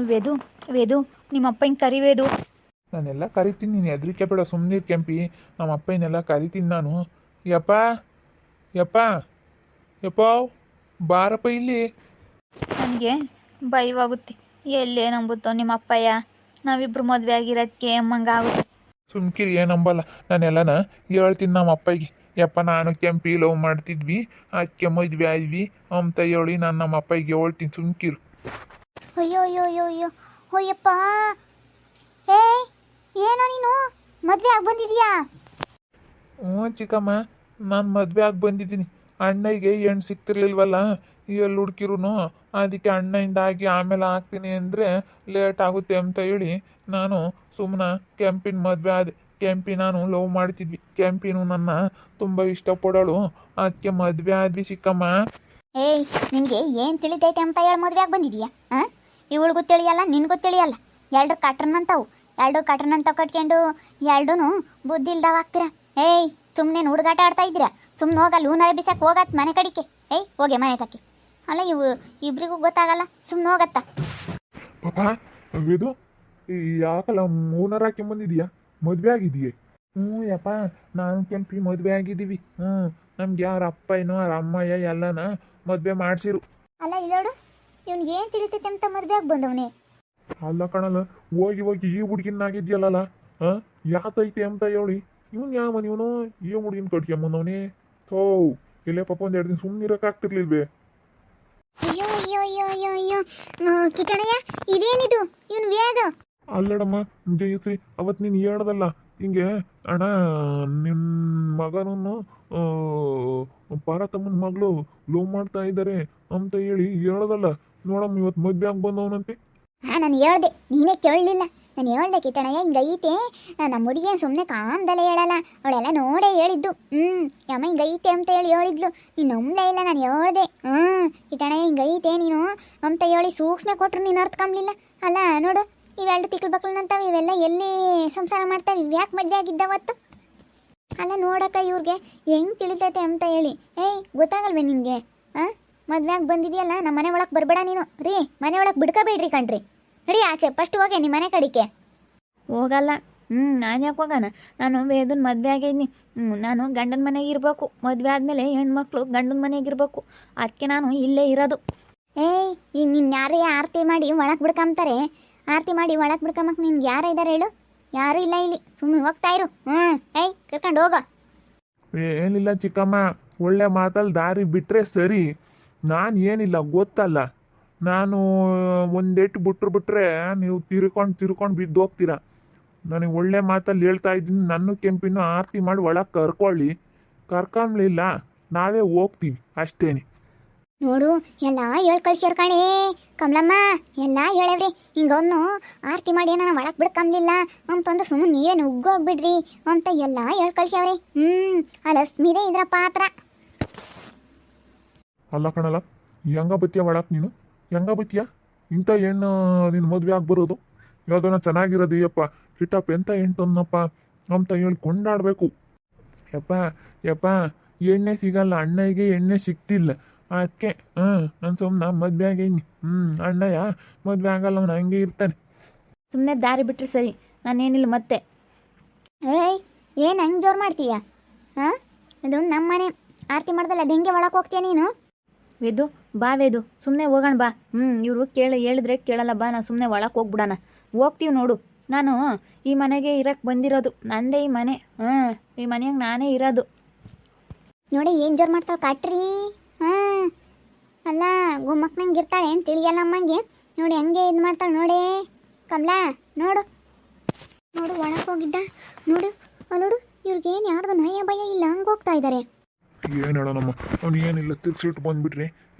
ವೇದು ವೇದು ನಿಮ್ಮಪ್ಪ ಹಿಂಗೆ ಕರಿವೇದು. ನಾನೆಲ್ಲ ಕರಿತೀನಿ, ನೀನು ಹೆದರಿಕೆ ಬೇಡ, ಸುಮ್ಮನೆ ಕೆಂಪಿ. ನಮ್ಮ ಅಪ್ಪನೆಲ್ಲ ಕರಿತೀನಿ ನಾನು. ಯಪ್ಪ ಯಪ್ಪ ಯಪ್ಪ ಬಾರಪ್ಪ ಇಲ್ಲಿ. ನನಗೆ ಭಯವಾಗುತ್ತೆ. ಎಲ್ಲೇ ನಂಬುತ್ತೋ ನಿಮ್ಮ ಅಪ್ಪಯ್ಯ. ನಾವಿಬ್ರು ಮದುವೆ ಆಗಿರೋದಕ್ಕೆ ಅಮ್ಮಂಗಾಗುತ್ತೆ. ಸುಮ್ಕಿರಿ, ಏನಂಬಲ್ಲ. ನಾನೆಲ್ಲನ ಹೇಳ್ತೀನಿ ನಮ್ಮ ಅಪ್ಪಗೆ. ಯಪ್ಪ ನಾನು ಕೆಂಪಿ ಲವ್ ಮಾಡ್ತಿದ್ವಿ, ಅದಕ್ಕೆ ಮದುವೆ ಆದ್ವಿ ಅಂತ ಹೇಳಿ ನಾನು ನಮ್ಮ ಅಪ್ಪಗೆ ಹೇಳ್ತೀನಿ. ಸುಮ್ಕಿರು. ಅಯ್ಯೋ ಅಯ್ಯೋ ಅಯ್ಯೋ ಅಯ್ಯೋ ಅಯ್ಯಪ್ಪ. ಏ ಏನೋ ನೀನು ಮದುವೆ ಆಗಿ ಬಂದಿದ್ಯಾ? ಹ್ಞೂ ಚಿಕ್ಕಮ್ಮ, ನಾನು ಮದುವೆ ಆಗಿ ಬಂದಿದ್ದೀನಿ. ಅಣ್ಣಗೆ ಹೆಣ್ಣು ಸಿಗ್ತಿರ್ಲಿಲ್ವಲ್ಲ, ಎಲ್ಲಿ ಹುಡುಕಿರು, ಅದಕ್ಕೆ ಅಣ್ಣಯಿಂದ ಆಗಿ ಆಮೇಲೆ ಆಗ್ತೀನಿ ಅಂದರೆ ಲೇಟ್ ಆಗುತ್ತೆ ಅಂತ ಹೇಳಿ ನಾನು ಸುಮ್ಮನೆ ಕೆಂಪಿನ ಮದುವೆ ಆದೆ. ಕೆಂಪಿ ನಾನು ಲವ್ ಮಾಡ್ತಿದ್ವಿ. ಕೆಂಪಿನೂ ನನ್ನ ತುಂಬ ಇಷ್ಟಪಡೋಳು, ಅದಕ್ಕೆ ಮದುವೆ ಆದ್ವಿ ಚಿಕ್ಕಮ್ಮ. ಏಯ್ ನಿನಗೆ ಏನು ತಿಳಿತೈತೆ ಅಂತ ಹೇಳಿ ಮದುವೆ ಆಗಿ ಬಂದಿದ್ಯಾ? ಹಾಂ, ಇವಳಿಗೂ ತಿಳಿಯಲ್ಲ ನಿನಗೂ ತಿಳಿಯಲ್ಲ. ಎರಡು ಕಟ್ರನಂತವು, ಎರಡು ಕಟ್ರನಂತ ಕಟ್ಕೊಂಡು ಎರಡೂ ಬುದ್ಧಿ ಇಲ್ದಾವ ಆಗ್ತೀರಾ. ಏಯ್ ಸುಮ್ಮನೆ ಹುಡುಗಾಟ ಆಡ್ತಾ ಇದ್ದೀರಾ? ಸುಮ್ಮನೆ ಹೋಗಲ್ಲ, ಹೂನಾರ ಬಿಸಾಕ್ ಹೋಗತ್ ಮನೆ ಕಡಿಕೆ. ಏಯ್ ಹೋಗೆ ಮನೆ ತಕ್ಕಿ. ಅಲ್ಲ ಇವು ಇಬ್ರಿಗೂ ಗೊತ್ತಾಗಲ್ಲ, ಸುಮ್ಮನೆ ಹೋಗತ್ತ. ಪಾಪ ಇದು ಯಾಕಲ್ಲ ಮೂನರ್ ಹಾಕೊಂಬಂದಿದ್ಯಾ? ಮದುವೆ ಆಗಿದೆಯೇ? ಹ್ಞೂ ಯಪ್ಪ, ನಾನು ಕೆಂಪಿ ಮದುವೆ ಆಗಿದ್ದೀವಿ. ನಮ್ಗೆ ಯಾರ ಅಪ್ಪ ಏನೋ ಅವ್ರ ಅಮ್ಮಯ್ಯ ಎಲ್ಲನ ಮದುವೆ ಮಾಡಿಸಿರು. ಅಲ್ಲ ಇಲ್ಲೋಡು, ಇವ್ನಿಗೆ ಏನು ತಿಳಿತೈತೆ ಅಂತ ಮದುವೆ ಆಗಿ ಬಂದವನೇ. ಅಲ್ಲ ಕಣಲ್ಲ, ಹೋಗಿ ಹೋಗಿ ಈ ಹುಡುಗಿನಾಗಿದ್ಯಲ್ಲ, ಯಾತೈತೆ ಅಂತ ಹೇಳಿ ಇವನು ಯಾವ ಇವನು ಈ ಹುಡುಗಿನ ಕಟ್ಕೊಂಬಂದವನೇ. ಥೋ ಇಲ್ಲೇ ಪಾಪ ಒಂದು 2 ದಿನ ಸುಮ್ಮನೆ ಇರೋಕ್ಕಾಗ್ತಿರ್ಲಿಲ್ವೇ? ಅಯ್ಯೋ ಅಯ್ಯೋ ಅಯ್ಯೋ ಅಯ್ಯೋ ಅಯ್ಯೋ ಕಿಟಣಯ್ಯ, ಇದೇನಿದು ಇವನು ವೇದ? ಅಲ್ಲಡಮ್ಮ ಜಯಿಸಿ, ಅವತ್ತು ನೀನು ಹೇಳ್ದಲ್ಲ ಹಿಂಗೆ ಅಣ್ಣ ನಿನ್ನ ಮಗನನ್ನು ಪಾರತಮ್ಮನ ಮಗಳು ಲವ್ ಮಾಡ್ತಾ ಇದ್ದಾರೆ ಅಂತ ಹೇಳಿ ಹೇಳ್ದಲ್ಲ. ನೋಡಮ್ಮ ಇವತ್ತು ಮದುವೆ ಆಗಿ ಬಂದವನಂತೆ. ನಾನು ಹೇಳ್ದೆ, ನೀನೇ ಕೇಳಲಿಲ್ಲ. ನಾನು ಹೇಳ್ದೆ ಕಿಟಣಯ್ಯ ಹಿಂಗೈತೆ, ನಮ್ಮ ಹುಡುಗಿ ಸುಮ್ಮನೆ ಕಾಮ್ದಲ್ಲೇ ಹೇಳಲ್ಲ, ಅವಳೆಲ್ಲ ನೋಡೇ ಹೇಳಿದ್ದು. ಯಮ್ಮ ಹಿಂಗೈತೆ ಅಂತ ಹೇಳಿ ಹೇಳಿದ್ಲು, ನೀನು ನಂಬಲೇ ಇಲ್ಲ. ನಾನು ಹೇಳ್ದೆ ಕಿಟಣಯ್ಯ ಹಿಂಗೈತೆ ನೀನು ಅಂತ ಹೇಳಿ ಸೂಕ್ಷ್ಮ ಕೊಟ್ಟರು ನೀನು ಅರ್ಥಕೊಂಬ್ಲಿಲ್ಲ. ಅಲ್ಲ ನೋಡು, ಇವೆರಡು ತಿಕ್ಲು ಬಕ್ಲನಂತಾವೆ, ಇವೆಲ್ಲ ಎಲ್ಲಿ ಸಂಸಾರ ಮಾಡ್ತಾವೆ? ಯಾಕೆ ಮದುವೆ ಆಗಿದ್ದಾವತ್ತು? ಅಲ್ಲ ನೋಡಕ್ಕ ಇವ್ರಿಗೆ ಹೆಂಗೆ ತಿಳಿತೈತೆ ಅಂತ ಹೇಳಿ. ಏಯ್ ಗೊತ್ತಾಗಲ್ವೇ ನಿನಗೆ? ಮದುವೆ ಆಗಿ ಬಂದಿದೆಯಲ್ಲ, ನಮ್ಮ ಮನೆ ಒಳಗೆ ಬರಬೇಡ ನೀನು. ರೀ ಮನೆ ಒಳಗೆ ಬಿಡ್ಕೋಬೇಡ್ರಿ ಕಣ್ರಿ. ನಡಿ ಆಚೆ, ಫಸ್ಟ್ ಹೋಗೆ ನಿಮ್ಮ ಮನೆ ಕಡಿಕೆ. ಹೋಗಲ್ಲ. ನಾನು ಯಾಕೆ ಹೋಗೋಣ? ನಾನು ವೇದನ ಮದುವೆ ಆಗಿದ್ದೀನಿ. ನಾನು ಗಂಡನ ಮನೆಗೆ ಇರಬೇಕು. ಮದುವೆ ಆದಮೇಲೆ ಹೆಣ್ಮಕ್ಳು ಗಂಡನ ಮನೆಗೆ ಇರಬೇಕು. ಅದಕ್ಕೆ ನಾನು ಇಲ್ಲೇ ಇರೋದು. ಏಯ್ ಈಗ ನಿನ್ನ ಯಾರೇ ಆರತಿ ಮಾಡಿ ಒಳಗೆ ಬಿಡ್ಕೊಂತಾರೆ? ಆರತಿ ಮಾಡಿ ಒಳಗೆ ಬಿಡ್ಕೊಂಬಕ್ಕೆ ನಿನ್ಗೆ ಯಾರು ಇದ್ದಾರೆ ಹೇಳು? ಯಾರೂ ಇಲ್ಲ ಇಲ್ಲಿ. ಸುಮ್ಮನೆ ಹೋಗ್ತಾ ಇರು. ಏಯ್ ಕರ್ಕೊಂಡು ಹೋಗೋ. ಏನಿಲ್ಲ ಚಿಕ್ಕಮ್ಮ, ಒಳ್ಳೆ ಮಾತಲ್ಲಿ ದಾರಿ ಬಿಟ್ಟರೆ ಸರಿ. ನಾನು ಏನಿಲ್ಲ ಗೊತ್ತಲ್ಲ, ನಾನು ಒಂದೇಟು ಬಿಟ್ರೆ ನೀವು ತಿರ್ಕೊಂಡು ಬಿದ್ದು ಹೋಗ್ತೀರಾ. ನನಗೆ ಒಳ್ಳೆ ಮಾತಲ್ಲಿ ಹೇಳ್ತಾ ಇದ್ದೀನಿ, ನನ್ನ ಕೆಂಪಿನೂ ಆರತಿ ಮಾಡಿ ಒಳಗೆ ಕರ್ಕೊಳ್ಳಿ. ಕರ್ಕೊಂಬ್ಲಿಲ್ಲ ನಾವೇ ಹೋಗ್ತೀವಿ ಅಷ್ಟೇನೆ. ನೋಡು ಎಲ್ಲ ಹೇಳ್ ಕಳ್ಸ್ಯಾರ ಕಣೇ ಕಮಲಮ್ಮ, ಎಲ್ಲ ಹೇಳವ್ರಿ. ಹಿಂಗವನು ಆರತಿ ಮಾಡಿ ನಾನು ಒಳಗೆ ಬಿಡ್ಕೊಂಬ್ಲಿಲ್ಲ ಅಂತಂದ್ರೆ ಸುಮ್ಮನೆ ನೀವೇನು ಉಗ್ಗೋಗ್ಬಿಡ್ರಿ ಅಂತ ಎಲ್ಲ ಹೇಳ್ ಕಳ್ಸ್ಯಾವ್ರಿ. ಅಲಸ್ಮಿದೆ ಇದ್ರ ಪಾತ್ರ. ಅಲ್ಲ ಕಣಲ್ಲ, ಹೆಂಗ ಬತ್ತೀಯ ಒಳಕ್ಕೆ ನೀನು? ಹೆಂಗ ಬತ್ತೀಯ? ಇಂಥ ಹೆಣ್ಣು ನಿನ್ನ ಮದುವೆ ಆಗಿ ಬರೋದು? ಯಾವುದನ್ನ ಚೆನ್ನಾಗಿರೋದು ಯಪ್ಪ ಕಿಟ್ಟಪ್ಪ ಎಂಥ ಹೆಣ್ಣು ಅಂತ ಹೇಳಿ ಕೊಂಡಾಡಬೇಕು. ಯಪ್ಪ ಎಣ್ಣೆ ಸಿಗಲ್ಲ, ಅಣ್ಣಗೆ ಎಣ್ಣೆ ಸಿಗ್ತಿಲ್ಲ. ಅದಕ್ಕೆ ನಾನು ಸುಮ್ಮನೆ ಮದುವೆ ಆಗೀನಿ. ಅಣ್ಣಯ್ಯ ಮದುವೆ ಆಗಲ್ಲ, ಅವನು ಹಂಗೆ ಇರ್ತಾನೆ. ಸುಮ್ಮನೆ ದಾರಿ ಬಿಟ್ಟರೆ ಸರಿ, ನಾನೇನಿಲ್ಲ ಮತ್ತೆ. ಏಯ್ ಏನು ಹಂಗೆ ಜೋರು ಮಾಡ್ತೀಯ? ಅದು ನಮ್ಮ ಮನೆ. ಆರತಿ ಮಾಡ್ದಲ್ಲ, ಅದು ಹೆಂಗೆ ಒಳಗೆ ಹೋಗ್ತೀಯ ನೀನು? ವೇದು ಬಾ ವೇದು, ಸುಮ್ಮನೆ ಹೋಗೋಣ ಬಾ. ಇವರು ಹೇಳಿದ್ರೆ ಕೇಳಲ್ಲ. ಬಾ, ನಾನು ಸುಮ್ಮನೆ ಒಳಗೆ ಹೋಗ್ಬಿಡೋಣ. ಹೋಗ್ತೀವಿ ನೋಡು. ನಾನು ಈ ಮನೆಗೆ ಇರಕ್ಕೆ ಬಂದಿರೋದು, ನಂದೇ ಈ ಮನೆ. ಈ ಮನೆಯಾಗ ನಾನೇ ಇರೋದು. ನೋಡಿ ಏನು ಜೋರು ಮಾಡ್ತಾಳೆ ಕಾಟ್ರಿ. ಅಲ್ಲ ಗುಮ್ಮಕ್ಕನಂಗೆ ಇರ್ತಾಳೆ ಏನು ತಿಳಿಯಲ್ಲ ಅಮ್ಮಂಗೆ. ನೋಡಿ ಹಂಗೆ ಇದು ಮಾಡ್ತಾಳೆ ನೋಡೇ ಕಮಲಾ. ನೋಡು ನೋಡು ಒಳಗೆ ಹೋಗಿದ್ದ. ನೋಡು ನೋಡು, ಇವ್ರಿಗೇನು ಯಾರ್ದು ನಯ ಭಯ ಇಲ್ಲ, ಹಂಗೆ ಹೋಗ್ತಾ ಇದ್ದಾರೆ. ಏನು ಹೇಳೋಣಮ್ಮ, ಅವ್ನು ಏನಿಲ್ಲ ತಿರ್ಸಿಟ್ಟು ಬಂದ್ಬಿಟ್ರಿ.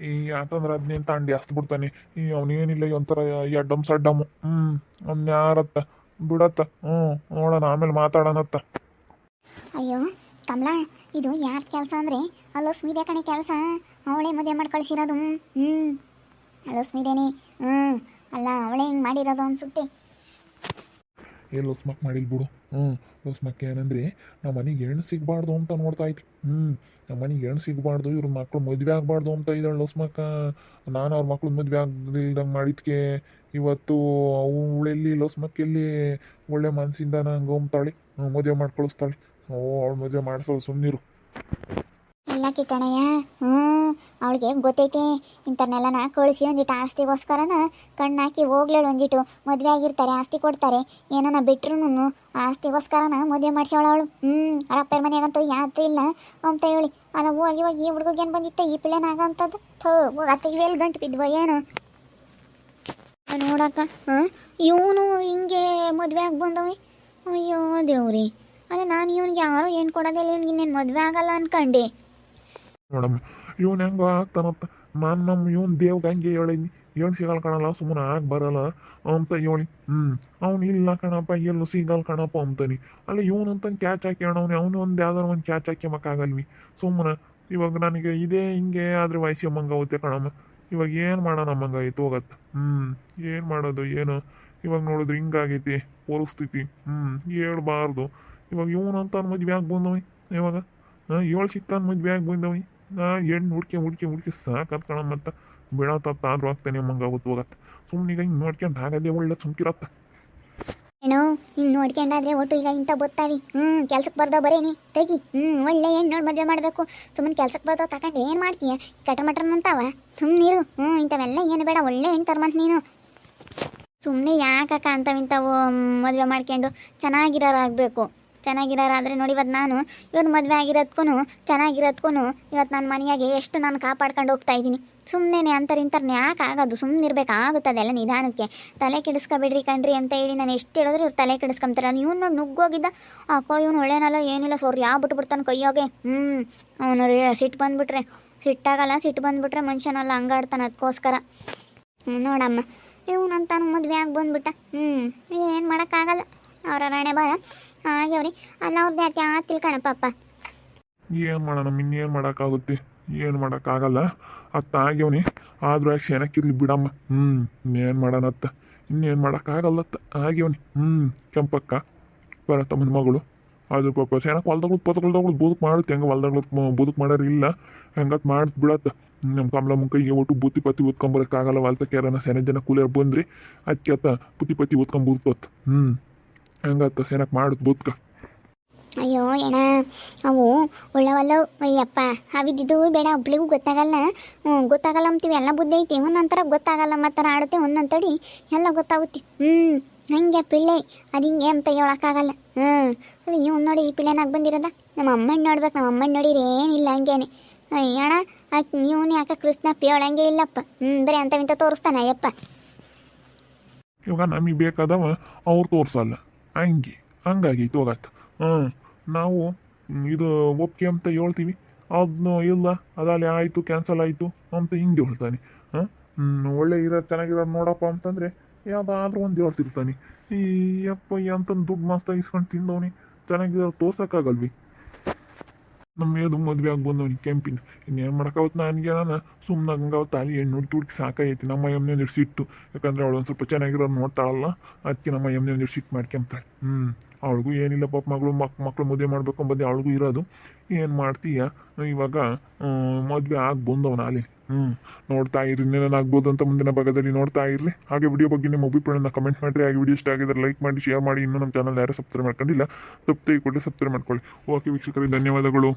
ಯಾಕಂದ್ರೆ ಅದನ್ನೇನು ತಾಂಡಿ ಹಸ್ತು ಬಿಡ್ತಾನೆ. ಅವನೇನಿಲ್ಲ ಒಂಥರ ಎಡ್ಡಮ್ ಸಡ್ಡಮ್ಮು. ಅವ್ನು ಯಾರತ್ತ ಬಿಡತ್ತ. ನೋಡೋಣ ಆಮೇಲೆ ಮಾತಾಡೋಣತ್ತ. ಅಯ್ಯೋ ಕಮಲಾ, ಇದು ಯಾರ ಕೆಲಸ ಅಂದರೆ ಅಲೋಸ್ಮಿದೆ ಕಣೆ ಕೆಲಸ. ಅವಳೇ ಮದುವೆ ಮಾಡಿ ಕಳಿಸಿರೋದು. ಅಲೋಸ್ಮಿದೇನೆ. ಅಲ್ಲ ಅವಳೇ ಹಿಂಗೆ ಮಾಡಿರೋದು ಅನಿಸುತ್ತೆ. ಲೋಸ್ಮಕ್ ಮಾಡಿಲ್ ಬಿಡು. ಲೋಸ್ಮಕ್ ಏನಂದ್ರೆ ನಮ್ಮ ಮನೆಗೆ ಹೆಣ್ಣು ಸಿಗಬಾರ್ದು ಅಂತ ನೋಡ್ತಾ ಇದ್ವಿ. ನಮ್ಮ ಮನೆಗೆ ಹೆಣ್ಣು ಸಿಗಬಾರ್ದು, ಇವ್ರ ಮಕ್ಳು ಮದುವೆ ಆಗಬಾರ್ದು ಅಂತ ಇದ್ದಾಳೆ ಲೋಸ್ಮಕ್ಕ. ನಾನು ಅವ್ರ ಮಕ್ಳು ಮದುವೆ ಆಗದಿಲ್ದಂಗೆ ಮಾಡಿದ್ಕೆ ಇವತ್ತು ಅವಳೆಲ್ಲಿ ಲೋಸ್ಮಕ್ಕೆಲ್ಲಿ ಒಳ್ಳೆ ಮನಸ್ಸಿಂದ ನಂಗೆ ಹೋಗ್ತಾಳೆ, ಮದುವೆ ಮಾಡಿ ಕಳಿಸ್ತಾಳೆ. ಅವಳು ಮದುವೆ ಮಾಡಿಸೋಳು, ಸುಮ್ಮನಿರು. ಇಲ್ಲ ಕಿಟ್ಟಣಯ್ಯ, ಅವಳಿಗೆ ಗೊತ್ತೈತೆ ಇಂಥವ್ರನ್ನೆಲ್ಲ ಕಳಿಸಿ ಒಂದಿಟ್ಟು ಆಸ್ತಿಗೋಸ್ಕರನ ಕಣ್ಣಾಕಿ ಹೋಗ್ಲೇಳು. ಒಂದಿಟ್ಟು ಮದುವೆ ಆಗಿರ್ತಾರೆ, ಆಸ್ತಿ ಕೊಡ್ತಾರೆ, ಏನನ್ನ ಬಿಟ್ರು ಆಸ್ತಿಗೋಸ್ಕರನ ಮದುವೆ ಮಾಡಿಸೋಳು ಅವಳು. ಅವ್ರ ಅಪ್ಪರ ಮನೆಯಾಗಂತೂ ಯಾತು ಇಲ್ಲ ಅಂತ ಹೇಳಿ ಅಲ್ಲ. ಇವಾಗ ಈ ಹುಡುಗಿಗೆ ಏನು ಬಂದಿತ್ತೆ, ಈ ಪಿಳ್ಳೆನಾಗಂಥದ್ದು ಅತ್ತ ಇವೆಲ್ಲಿ ಗಂಟು ಬಿದ್ವ ಏನು ನೋಡಕ್ಕ. ಇವನು ಹಿಂಗೆ ಮದುವೆ ಆಗಿ ಬಂದವಿ. ಅಯ್ಯೋ ದೇವ್ರಿ, ಅಲ್ಲ ನಾನು ಇವನಿಗೆ ಯಾರೋ ಏನು ಕೊಡೋದಿಲ್ಲ, ಇವನಿಗೆ ಇನ್ನೇನು ಮದುವೆ ಆಗಲ್ಲ ಅನ್ಕಂಡೆ. ನೋಡಮ್ಮ ಇವನು ಹೆಂಗ ಆಗ್ತಾನಂತ ನಾನು ನಮ್ಮ ಇವನು ದೇವ್ಗೆ ಹಂಗೆ ಹೇಳಿದ್ನಿ, ಏನು ಸಿಗಲ್ಲ ಕಣಲ್ಲ, ಸುಮ್ಮನೆ ಆಗಿ ಬರಲ್ಲ ಅಂತ ಹೇಳಿ. ಅವ್ನು ಇಲ್ಲ ಕಣಪ್ಪ, ಎಲ್ಲೂ ಸಿಗಲ್ಲ ಕಣಪ್ಪ ಅಂತಾನೆ. ಅಲ್ಲ ಇವನಂತ ಕ್ಯಾಚ್ ಹಾಕಿ ಅವನು ಒಂದು ಯಾವ್ದಾರು ಒಂದು ಕ್ಯಾಚ್ ಹಾಕಿ ಮಕ್ಕಾಗಲ್ವಿ ಸುಮ್ಮನೆ. ಇವಾಗ ನನಗೆ ಇದೇ ಹಿಂಗೆ ಆದರೆ ವಯಸ್ಸು ಮಂಗಾಗುತ್ತೆ ಕಣಮ್ಮ. ಇವಾಗ ಏನು ಮಾಡೋಣ ಮಂಗಾಯ್ತು ಹೋಗತ್ತೆ. ಏನು ಮಾಡೋದು ಏನು, ಇವಾಗ ನೋಡಿದ್ರೆ ಹಿಂಗಾಗೈತಿ ಪರಿಸ್ಥಿತಿ. ಹೇಳ್ಬಾರ್ದು. ಇವಾಗ ಇವನಂತ ಮದುವೆ ಆಗಿ ಬಂದವಿ, ಇವಾಗ 7 ಸಿಕ್ಕಾನ್ ಮದುವೆ ಆಗಿ ಬಂದವಿ. ಹೆಣ್ಣು ಹುಡ್ಕಿ ಸಾಕತ್ ಕಣ. ಮತ್ತು ಬಿಡತ್ತ ಆದ್ರೂ ಆಗ್ತಾನೆ ಮಂಗಾಗುತ್ತೆ ಹೋಗತ್ತೆ. ಸುಮ್ಮನೆ ಈಗ ಹಿಂಗೆ ನೋಡ್ಕೊಂಡು ಹಾಗದೇ ಒಳ್ಳೆ ಸುಮ್ಕಿರತ್ತ. ಏನೋ ಹಿಂಗೆ ನೋಡ್ಕೊಂಡಾದ್ರೆ ಒಟ್ಟು ಈಗ ಇಂಥ ಗೊತ್ತಾವಿ. ಕೆಲ್ಸಕ್ಕೆ ಬರ್ದೋ ಬರೇನಿ ತೆಗಿ. ಒಳ್ಳೆ ಹೆಣ್ಣು ನೋಡಿ ಮದುವೆ ಮಾಡಬೇಕು. ಸುಮ್ಮನೆ ಕೆಲ್ಸಕ್ಕೆ ಬರ್ದೋ ತಗೊಂಡು ಏನು ಮಾಡ್ತೀಯ, ಕಟ್ರ ಮಟ್ರನ್ ಅಂತಾವ. ಸುಮ್ಮನಿರು. ಇಂಥವೆಲ್ಲ ಏನು ಬೇಡ, ಒಳ್ಳೆ ಹೆಣ್ಣು ತರ್ಮಂತ ನೀನು. ಸುಮ್ಮನೆ ಯಾಕಕ್ಕ ಅಂಥವಿಂಥವು ಮದುವೆ ಮಾಡ್ಕೊಂಡು ಚೆನ್ನಾಗಿರೋರಾಗಬೇಕು. ಚೆನ್ನಾಗಿರೋರಾದರೆ ನೋಡಿ, ಇವತ್ತು ನಾನು ಇವ್ನು ಮದುವೆ ಆಗಿರೋದ್ಕೂ ಚೆನ್ನಾಗಿರೋದ್ಕೂ ಇವತ್ತು ನನ್ನ ಮನೆಯಾಗೆ ಎಷ್ಟು ನಾನು ಕಾಪಾಡ್ಕೊಂಡು ಹೋಗ್ತಾ ಇದ್ದೀನಿ. ಸುಮ್ಮನೆ ಅಂಥರಿಂಥರ್ನ ಯಾಕೆ ಆಗೋದು, ಸುಮ್ಮನೆ ಇರಬೇಕಾಗುತ್ತದೆಲ್ಲ ನಿಧಾನಕ್ಕೆ. ತಲೆ ಕೆಡಿಸ್ಕೊಬಿಡ್ರಿ ಕಣ್ರಿ ಅಂತ ಹೇಳಿ ನಾನು ಎಷ್ಟು ಹೇಳಿದ್ರು ಇವ್ರು ತಲೆ ಕೆಡಿಸ್ಕೊಂತಾರೆ. ಇವ್ನು ನೋಡಿ ನುಗ್ಗೋಗಿದ್ದ, ಅಕ್ಕೋ ಇವ್ನು ಒಳ್ಳೇನಲ್ಲ ಏನಿಲ್ಲ ಸೋರ್ ಯಾವ ಬಿಟ್ಬಿಡ್ತಾನೆ ಕೈಯೋಗೆ. ಅವನು ಸಿಟ್ಟು ಬಂದುಬಿಟ್ರೆ ಸಿಟ್ಟಾಗಲ್ಲ, ಸಿಟ್ಟು ಬಂದುಬಿಟ್ರೆ ಮನುಷ್ಯನಲ್ಲ ಹಂಗಾಡ್ತಾನೆ. ಅದಕ್ಕೋಸ್ಕರ ನೋಡಮ್ಮ ಇವನಂತಾನು ಮದುವೆ ಆಗಿ ಬಂದ್ಬಿಟ್ಟ. ಏನು ಮಾಡೋಕ್ಕಾಗಲ್ಲ, ಅವರ ರಾಣೆ ಬಾರ ಆಗ್ಯವ್ರಿ. ಅಲ್ಲ ಅವ್ರದ್ದು ಯಾಕೆ ತಿಳ್ಕಣ ಪಾಪ. ಏನು ಮಾಡೋಣ, ಇನ್ನೇನು ಮಾಡೋಕ್ಕಾಗುತ್ತೆ, ಏನು ಮಾಡೋಕ್ಕಾಗಲ್ಲ. ಅತ್ತ ಆಗ್ಯವನಿ. ಆದ್ರೂ ಯಾಕೆ ಸೇನಕ್ಕಿರ್ಲಿ ಬಿಡಮ್ಮ. ಇನ್ನೇನು ಮಾಡೋಣತ್ತ, ಇನ್ನೇನು ಮಾಡೋಕ್ಕಾಗಲ್ಲತ್ತ ಆಗ್ಯವನಿ. ಕೆಂಪಕ್ಕ ಬರತ್ತಮ್ಮನ ಮಗಳು. ಅದು ಪಾಪ ಸೇನಕ್ಕೆ ಹೊಲ್ದಗಳು ಪದಗಳ್ದಗಳು ಬದುಕು ಮಾಡುತ್ತೆ. ಹೆಂಗೆ ಹೊಲ್ದಗಳು ಬದುಕು ಮಾಡೋರು ಇಲ್ಲ, ಹೆಂಗತ್ ಮಾಡಿ ಬಿಡತ್ತ. ನಮ್ಮ ಕಮಲ ಕೈಗೆ ಒಟ್ಟು ಬುತ್ತಿ ಪತ್ತಿ ಓದ್ಕೊಂಬರಕ್ಕಾಗಲ್ಲ. ಹೊಲ್ತಕ್ಕೆ ಯಾರನ್ನ ಸೆನೆ ಜನ ಕೂಲಿಯರ್ ಬಂದ್ರಿ ಅದಕ್ಕೆ ಅತ್ತ ಬುತ್ತಿ ಪತ್ತಿ ಓದ್ಕೊಂಬುತ್ತತ್. ಹಂಗತ್ತ ಸೇನಕ್ಕೆ ಮಾಡುತ್ತೆ ಬದುಕ. ಅಯ್ಯೋ ಏನ ಅವು ಒಳ್ಳವಲ್ಲವು. ಅಯ್ಯಪ್ಪ ಅವಿದ್ದು ಬೇಡ, ಒಬ್ಳಿಗೂ ಗೊತ್ತಾಗಲ್ಲ. ಗೊತ್ತಾಗಲ್ಲ ಅಂತೀವಿ, ಎಲ್ಲ ಬುದ್ಧಿ ಐತಿ. ಒಂದೊಂಥರ ಗೊತ್ತಾಗಲ್ಲ, ಮತ್ತು ಆಡುತ್ತೆ ಒಂದೊಂತಡಿ ಎಲ್ಲ ಗೊತ್ತಾಗುತ್ತೆ. ಹಂಗೆ ಪಿಳ್ಳೆ ಅದು ಹಿಂಗೆ ಅಂತ ಹೇಳೋಕ್ಕಾಗಲ್ಲ. ಅದು ಇವ್ನು ನೋಡಿ ಈ ಪಿಳ್ಳೆನಾಗ ಬಂದಿರೋದ. ನಮ್ಮ ಅಮ್ಮನ ನೋಡ್ಬೇಕು, ನಮ್ಮ ಅಮ್ಮನ ನೋಡಿದ್ರೆ ಏನಿಲ್ಲ ಹಂಗೇನೆ. ಅಣ್ಣ ಇವನು ಯಾಕೆ ಕೃಷ್ಣ ಪೇಳಂಗೆ ಇಲ್ಲಪ್ಪ. ಬರೀ ಅಂಥವಿಂತ ತೋರಿಸ್ತಾನೆ ಅಯ್ಯಪ್ಪ. ಇವಾಗ ನಮಗೆ ಬೇಕಾದವ ಅವ್ರು ತೋರಿಸಲ್ಲ, ಹಂಗಾಗೈತೆ ಹೋಗತ್ತ. ನಾವು ಇದು ಒಪ್ಪಿಗೆ ಅಂತ ಹೇಳ್ತೀವಿ, ಅದನ್ನು ಇಲ್ಲ ಅದಲ್ಲಿ ಆಯಿತು ಕ್ಯಾನ್ಸಲ್ ಆಯಿತು ಅಂತ ಹಿಂಗೆ ಹೇಳ್ತಾನೆ. ಒಳ್ಳೆ ಇರೋ ಚೆನ್ನಾಗಿರೋದು ನೋಡಪ್ಪ ಅಂತಂದರೆ ಯಾವುದಾದ್ರೂ ಒಂದು ಹೇಳ್ತಿರ್ತಾನೆ. ಈ ಯಪ್ಪ ಅಂತಂದು ದುಡ್ಡು ಮಾಸ್ತ ಇಸ್ಕೊಂಡು ತಿಂದವನಿ, ಚೆನ್ನಾಗಿರೋ ತೋರ್ಸೋಕ್ಕಾಗಲ್ವಿ. ನಮ್ಮ ಏದು ಮದುವೆ ಆಗಿ ಬಂದವನಿಗೆ ಕೆಂಪಿನ ಇನ್ನೇನು ಮಾಡೋಕ್ಕಾವತ್ತು. ನನಗೆ ನಾನು ಸುಮ್ಮನೆ ಹಂಗಾವತ್ತು ಅಲ್ಲಿ ಹೆಣ್ಣು ಹುಡುಕಿ ಸಾಕಾಗೈತಿ. ನಮ್ಮ ಎಮ್ಮೆ ಒಂದಿಟ್ಟು ಸಿಟ್ಟು, ಯಾಕಂದರೆ ಅವಳು ಒಂದು ಸ್ವಲ್ಪ ಚೆನ್ನಾಗಿರೋದು ನೋಡ್ತಾಳಲ್ಲ, ಅದಕ್ಕೆ ನಮ್ಮ ಎಮ್ಮೆ ಒಂದಿಟ್ಟು ಸಿಟ್ಟು ಮಾಡ್ಕೊಂತಾಳೆ. ಅವಳಿಗೂ ಏನಿಲ್ಲ ಪಾಪ, ಮಕ್ಕಳು ಮದುವೆ ಮಾಡಬೇಕು ಅಂಬುದೇ ಅವಳಿಗೂ ಇರೋದು. ಏನು ಮಾಡ್ತೀಯ, ಇವಾಗ ಮದುವೆ ಆಗಿ ಬಂದವನ ಅಲ್ಲಿ. ನೋಡ್ತಾ ಇರ್ರಿ, ಇನ್ನೇನಾಗ್ಬೋದು ಅಂತ ಮುಂದಿನ ಭಾಗದಲ್ಲಿ ನೋಡ್ತಾ ಇರ್ರಿ. ಹಾಗೆ ವಿಡಿಯೋ ಬಗ್ಗೆ ನಿಮ್ಮ ಅಭಿಪ್ರಾಯನ ಕಮೆಂಟ್ ಮಾಡಿರಿ. ಹಾಗೆ ವಿಡಿಯೋ ಇಷ್ಟ ಆಗಿದ್ರೆ ಲೈಕ್ ಮಾಡಿ, ಶೇರ್ ಮಾಡಿ. ಇನ್ನೂ ನಮ್ಮ ಚಾನಲ್ ಯಾರು ಸಬ್ಸ್ಕ್ರೈಬ್ ಮಾಡ್ಕೊಂಡಿಲ್ಲ, ತಪ್ಪದೆ ಕೊಟ್ಟರೆ ಸಬ್ಸ್ಕ್ರೈಬ್ ಮಾಡ್ಕೊಳ್ಳಿ. ಓಕೆ ವೀಕ್ಷಕರಿಗೆ ಧನ್ಯವಾದಗಳು.